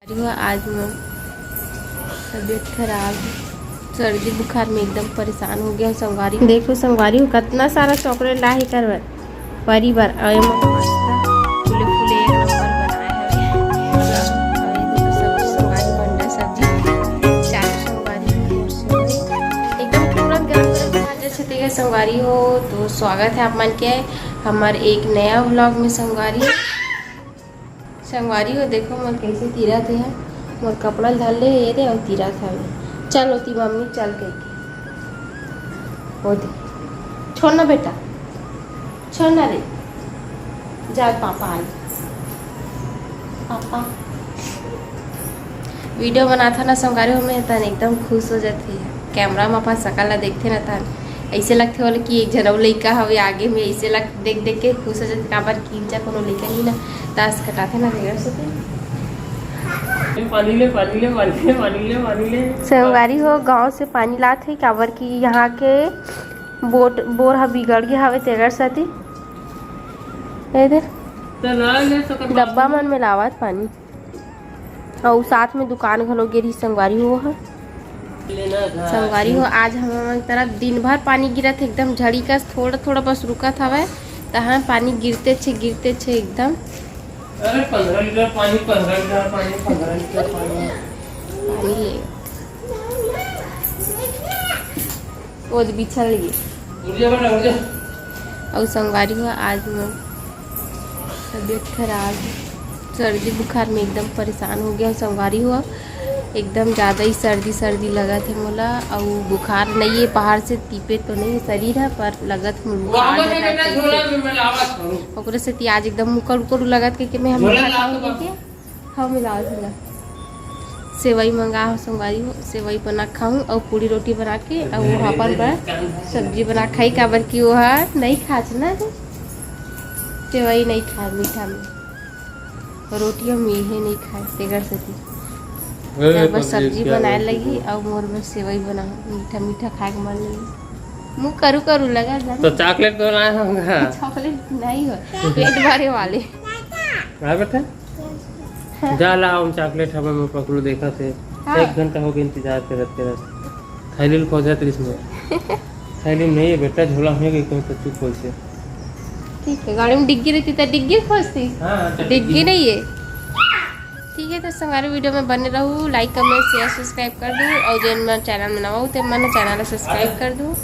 आज मैं तबीयत खराब है, सर्दी बुखार में एकदम परेशान हो गया। संगवारी देखो, संगवारी कितना सारा चॉकलेट ला ही कर परी बार फूले फूले एक नंबर बनाया है। सब्जी संगवारी बन रहा है, सब्जी चार संगवारी एकदम तुरंत गरम गरम खा जैसे तेगा संगवारी हो। तो स्वागत है आप मन के हमारे एक नया व्लॉग में। संगवारी हो देखो मोर कैसे तीरा थे है, मोर कपड़ा धर ले ये दे और तीरा था। चल होती मम्मी चल के हो दे, छोड़ना बेटा, छोड़ना रे, जा पापा आए। पापा वीडियो बना था ना संगवारी हो में तन एकदम खुश हो जाती है। कैमरा में अपन सकल ला देखते ना तन ऐसे लगते वाले कि एक जनऊ लड़का हवे आगे में, ऐसे लग देख देख के खुश हो जाते। काबर कींचा कोनो लड़का ही ना ताश कटाते ना देर से पानी ले संगवारी हो गांव से पानी लात है। काबर की यहाँ के बोर हा बिगड़ गया हवे तेगर साथी डब्बा मन में लावत पानी और साथ में दुकान घलो गिरी। संगवारी हो है संगवारी हो आज हमारे तरफ दिन भर पानी गिरत एकदम झड़ी का, थोड़ा थोड़ा बस रुकत हवे तहाँ पानी गिरते छे एकदम। अरे 15 लीटर पानी 15 लीटर पानी ले वो बिछल गई और संगवारी हो आज मैं तबीयत खराब है, सर्दी बुखार में एकदम परेशान हो गया। संगवारी हुआ एकदम ज़्यादा ही सर्दी लगा थे मोला और बुखार नहीं है, बाहर से तीपे तो नहीं शरीर है पर लगत बुखार से आज एकदम मुकर लगत के मैं हम मिला सेवई मंगा हो। संगवारी हो सेवई बना खाऊं और पूरी रोटी बना के और वो अपन पर सब्जी बना खाई। काबर की वो नहीं खा ना सेवई नहीं खा मीठा में, रोटियों मीठे नहीं खाए तेगर से बस सब्जी बनाए लगी और मोर बस सेवई बना मीठा मीठा खाए के मन लगी। मुँह करू लगा तो चॉकलेट तो लाया होगा। चॉकलेट नहीं हो, पेट भरे वाले बेटा जा लाओ चॉकलेट हमें मैं पकड़ू देखा थे। हाँ। 1 घंटा हो गया इंतजार करते थैली पहुंचा थे इसमें थैली नहीं है बेटा, झोला में गई कहीं तो चुप हो से। ठीक है गाड़ी में डिग्गी रहती तो डिग्गी खोजती। हाँ, डिग्गी नहीं है। ठीक है तो संगवारी वीडियो में बने रहूँ, लाइक कमेंट शेयर सब्सक्राइब कर दूँ और जो मैं चैनल में नवा हूँ तो मैंने चैनल सब्सक्राइब कर दूँ।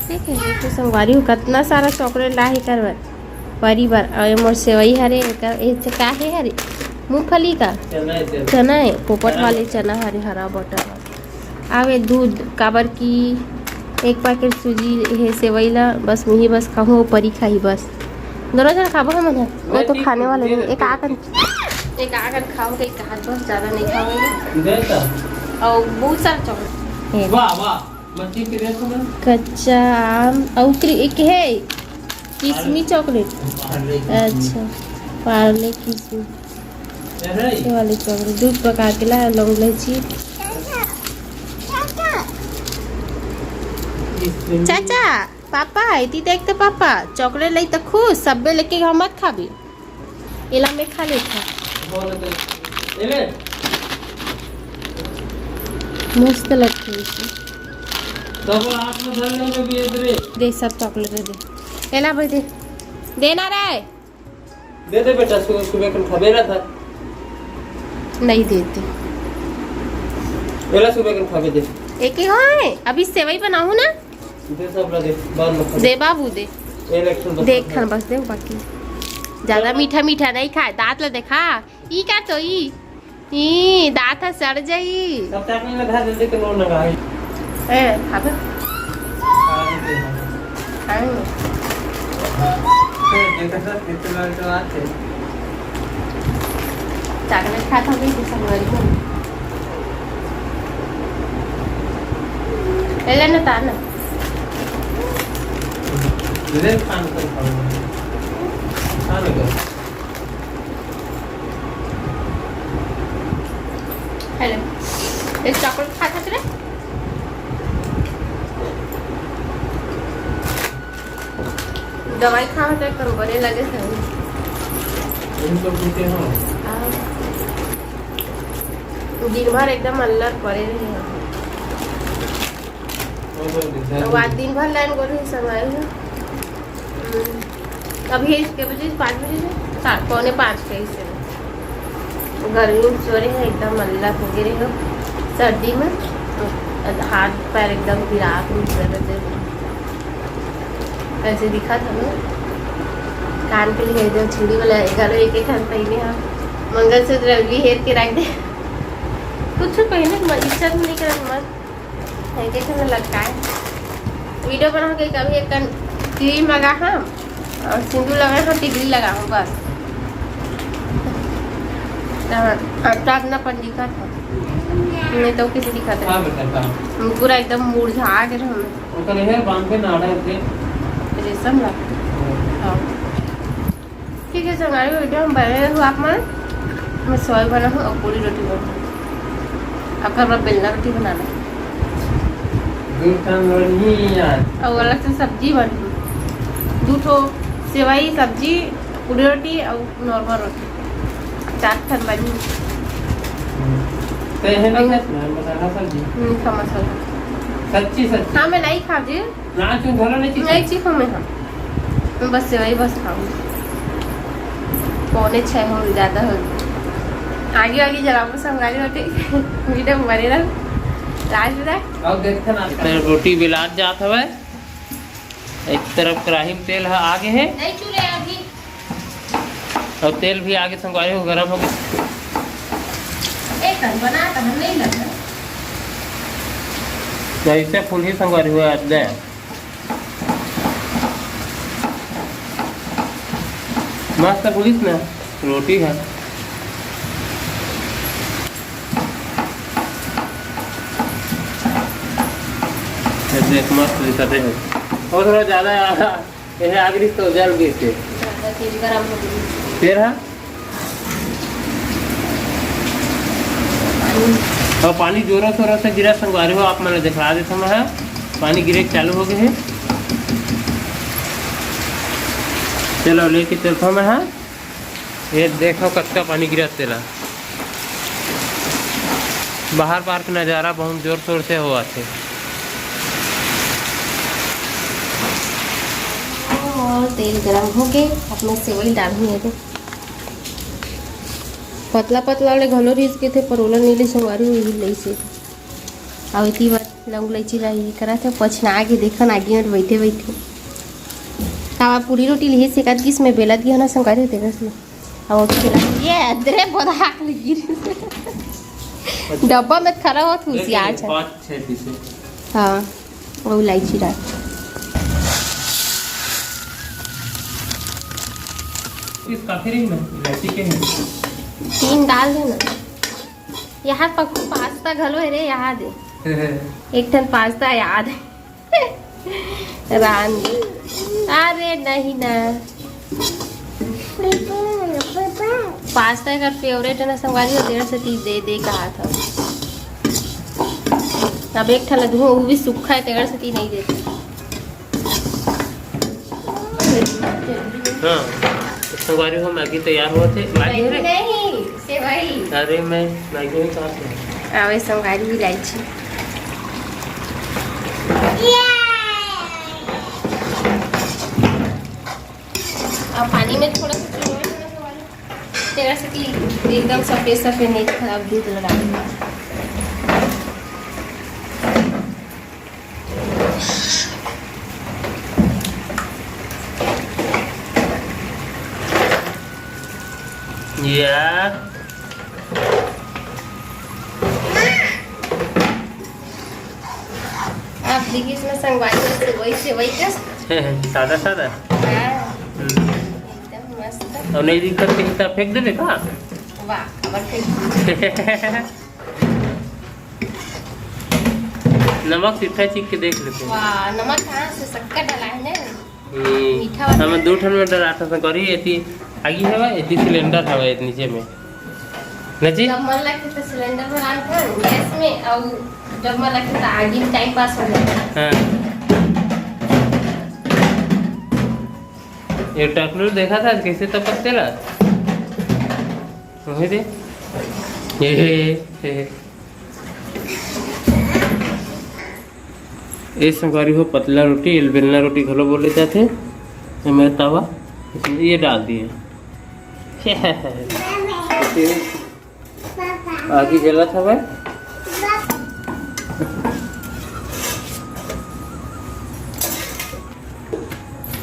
ठीक है तो संगवारी हो कितना सारा चॉकलेट ला ही कर परी बार और मोर सेवई हरे का है हरे मूंगफली का चना है, पोपट वाले चना हरे हरा बटर आवे दूध। काबर की 1 पैकेट सूजी है सेवई ला बस मुही बस खाऊँ परी खाई बस दोनों जन खाबो हम वो तो खाने वाले नहीं। एक आकर खाओगे एक हाथ बस, ज़्यादा नहीं खाओगे और बहुत सारा चॉकलेट कच्चा आम और एक है किशमी चॉकलेट। अच्छा पार्ले किशमी ये वाले चॉकलेट 2 प्रकार के ला लौंग इलायची। चाचा पापा इतनी देखते पापा चॉकलेट लाई तो खुश सबे लेके हम मत खाबी इला में खा लेता मस्त लगती है। दे सब चॉकलेट दे एला भाई दे देना रे दे बेटा सुबह कल खबे रहा था नहीं देते एला सुबह कल खबे दे एक ही है अभी सेवई बनाऊं ना दे सब ला दे बाद में दे बाबू दे देख खान बस दे बाकी ज्यादा मीठा नहीं खाए दांत ला देखा ई का तो ई दांत है सड़ जाई तब तक नहीं लगा जल्दी के लोन लगा ए खाबे देखा सर कितना तो आते चॉकलेट खाता हूँ कि संगवारी को ले ना ताना दे पान कर खाओ खा लो हेलो एक चॉकलेट खाता थे दवाई खा तो एकदम बड़े लगे थे उनको पूछे हो दिन भर एकदम अल्लर करे रही है। तो आज दिन भर लाइन कर रही संभाल है। अभी इसके बजे 5 बजे से 4:45 के से गर्मी में सोरे है एकदम अल्लाह हो गए हो सर्दी में तो हाथ पैर एकदम गिराक ऐसे दिखा था ना। कान के लिए एकदम चूड़ी वाला 11 एक खान पहने हम मंगलसूत्र भी हेर के रख दे कुछ पहने इच्छा तो नहीं कर मन है लगता है। वीडियो बना के कभी एक क्रीम लगा हम और सिंदूर लगा हम टिकली लगा हूँ बस अपना पंडिका था नहीं तो किसी दिखाते पूरा एकदम मुरझा के रेशम लगा। ठीक है हमारी वीडियो हम बने रहूँ आप मैं सोया बना हूँ और पूरी रोटी बनाऊँ आपका अपना बेलना रोटी बनाना और अलग से सब्जी बनी 2 ठो सेवई सब्जी पूरी रोटी और नॉर्मल रोटी 4 ठन बनी मसाला सब्जी सच्ची हाँ मैं नहीं खा जी नहीं चीखूँ मैं हाँ मैं बस सेवई बस खाऊँ 5:45 हो ज़्यादा हो आगे आगे जलाऊँ संगाली रोटी वीडियो बने रहा राज रोटी बिलात जात हवे एक तरफ कढ़ाई में तेल है आगे है नहीं चूल्हे अभी और तेल भी आगे संगवारी हो गरम हो गया एक बना तो हम नहीं लगा ऐसे फुल ही संगवारी हुआ दे मस्त पुलिस ना रोटी है देख मस्त दिखाते हैं और थोड़ा ज़्यादा यह आगरी तो जल गई थे फिर है और पानी जोरों शोरों से गिरा संगवारी हो आप मैंने दिखा देते समय पानी गिरे चालू हो गए हैं। चलो लेके चलता मैं हाँ ये देखो कच्चा पानी गिरा तेला बाहर का नज़ारा बहुत जोर शोर से हुआ थे और तेल गरम हो गए अपने सेवई डालनी है पतला पतला वाले घनो रीस के थे परोला नीले संवारी हुई लई से अब इतनी बार लौंग इलायची लाई करा थे पछना के देखन आगे में बैठे बैठे तवा पूरी रोटी लिए सेकत किस में बेला दिया ना संगारी होते बस में अब खिला ये अदरे बहुत हाक लगी डब्बा में खरा हो खुशी आज हाँ वो इलायची डाल इस काफी रही में इलायची के हैं 3 डाल देना यहाँ पक्कू पास्ता घलो है रे याद है एक टन पास्ता याद है रान अरे नहीं ना पास्ता का फेवरेट है ना संगवारी 1.5 से 30 दे कहा था अब एक ठन लड्डू वो भी सूखा है 1.5 से 30 नहीं देते हाँ संगवारी हो मैगी तैयार हुआ थे मैगी नहीं सेवई अरे मैं मैगी नहीं खाता आवे संगवारी भी इलायची अब पानी में थोड़ा सा तेरा से एकदम सफेद सफेद नहीं खराब दूध लगा दूंगा आप देखिए इसमें संगवारी सेवई का सादा सादा एकदम मस्त और नहीं दिक्कत कहीं तो फेंक देवे का वाह खबर नमक सीधा चीख के देख लेते हैं वाह नमक कहाँ से शक्कर डाला है ना मीठा हम 2 ठन में डराता था करी एती आगी है एती सिलेंडर है नीचे में नजी जब मन लगता तो सिलेंडर में डाल कर गैस में और जब मन लगता तो आगे में टाइम पास हो जाता हां ये टकलू देखा था कैसे तपकते ला वही दे ये संगवारी हो पतला रोटी बेलना रोटी घलो बोले जाते। मैं तवा इसमें ये डाल दिए। आगे जला था भाई।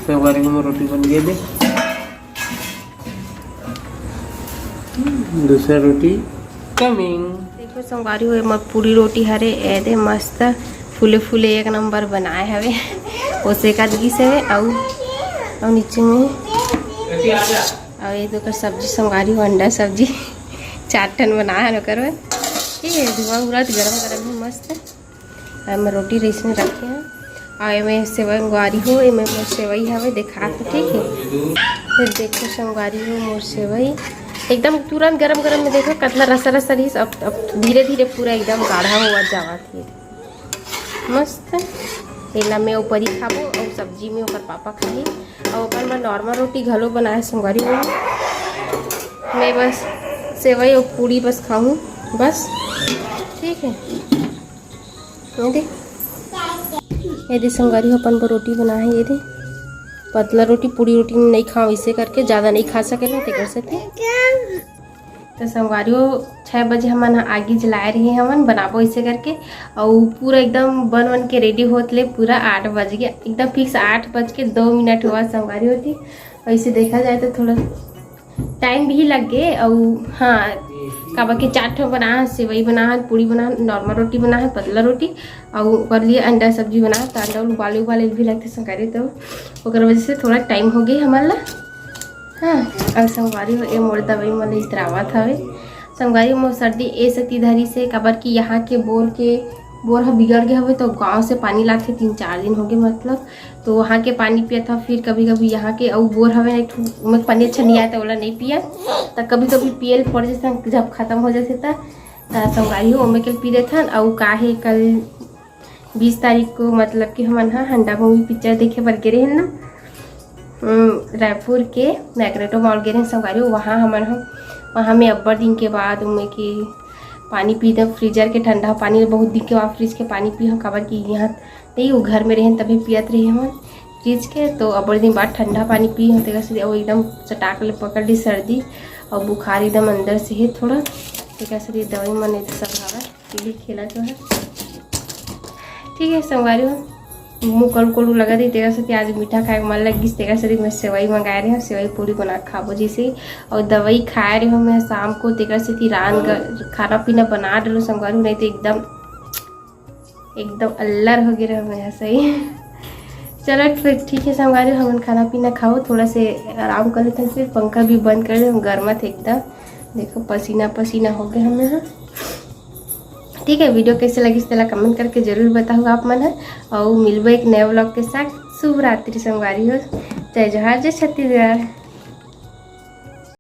संगवारी में रोटी बन गई थी। दूसरा रोटी कमिंग। देखो संगवारी हो मत पूरी रोटी हरे ऐदे मस्त फूले फूले एक नंबर बनाए हवे। ओसे का दी से और नीचे में और ये तो सब्जी संगवारी हो अंडा सब्जी 4 टन बनाया है करो। ठीक है धुआं उड़ा गरम गरम है मस्त। मैं रोटी रेस में रखे हैं और मैं सेवई संगवारी हो मैं मोर सेवई हवे देखा तो ठीक है। फिर देखो संगवारी हो मोर सेवई एकदम तुरंत गरम गरम में देखो कतला रसा रसा रही। अब धीरे धीरे पूरा एकदम गाढ़ा हुआ जावा थी मस्त। एला मैं ऊपर ही खाबो और सब्जी में ऊपर पापा खाई और अपन मैं नॉर्मल रोटी घलो बनाए संगवारी हो। मैं बस सेवई और पूड़ी बस खाऊं बस। ठीक है ये दे संगवारी हो अपन को रोटी बना है। ये दे पतला रोटी पूरी रोटी नहीं खाओ इसे करके ज़्यादा नहीं खा सके ना ते कर सकते। तो संगवारी हो 6 बजे हमन आगे जलाए रहे हमन बनाबो इसे करके और पूरा एकदम बन के रेडी होतले पूरा 8 बज गया एकदम फिक्स 8:02 हुआ संगवारी होती। और इसे देखा जाए तो थोड़ा टाइम भी लग गए। और हाँ काबा के 4 ठो बना है सेवई बना है पूड़ी बना है नॉर्मल रोटी बना है पतला रोटी और कर लिए अंडा सब्जी बना है। तो अंडा उबाले भी लगते संगवारी तो ओकर वजह से थोड़ा टाइम हो गई हमारा। हाँ और संगवारी हो ये मोर दवाई मन इतरावत हवे। संगवारी मोर सर्दी ए सती धरी से काबर कि यहाँ के बोर बिगड़ गए हवे तो गांव से पानी लाते 3-4 दिन हो गए मतलब। तो वहाँ के पानी पिया था फिर कभी कभी यहाँ के और बोर हवे एक पानी अच्छा नहीं आया तो वाला नहीं पिया तो कभी कभी पियल पड़ जाता जब खत्म हो जाते था। संगवारी हो ओमे के पी देथन। और काहे कल 20 तारीख को मतलब कि हमन हंडा मूवी पिक्चर देखे बर गे रहे ना रायपुर के मैग्नेटो मॉल गे रहे संगवारी हो। वहाँ में अब्बर दिन के बाद उमें कि पानी पीते फ्रीजर के ठंडा पानी बहुत दिन के बाद फ्रिज के पानी पी हम काबर कि यहाँ नहीं वो घर में रहें तभी पियत रही हम फ्रिज के। तो अब्बर दिन बाद ठंडा पानी पी हम तेरा वो एकदम चटाक ले पकड़ ली सर्दी और बुखार एकदम अंदर से है थोड़ा तेरा से दवाई मन सब हवा ये खेला जो है। ठीक है संगवारी हो मुँह कड़ू लगा दी तेरा से आज मीठा खाए मन लग गई तेरा से मैं सेवई मंगाए रहे हूँ सेवई पूरी बना खाबो जैसे। और दवाई खाए रही हूँ मैं शाम को तेरा से रान खाना पीना बना रही हूँ संगवारी नहीं तो एकदम अल्लर हो गया मैं सही। चलो फिर ठीक है संगवारी हम खाना पीना खाओ थोड़ा से आराम कर लेते हैं। फिर पंखा भी बंद कर दे गर्मा थे एकदम देखो पसीना पसीना हो गया हमें यहाँ। ठीक है वीडियो कैसे लगी इस तरह कमेंट करके जरूर बताओ आप मन है। और मिलबो एक नए व्लॉग के साथ। शुभ रात्रि संगवारी हो। जय जोहार जय छत्तीसगढ़।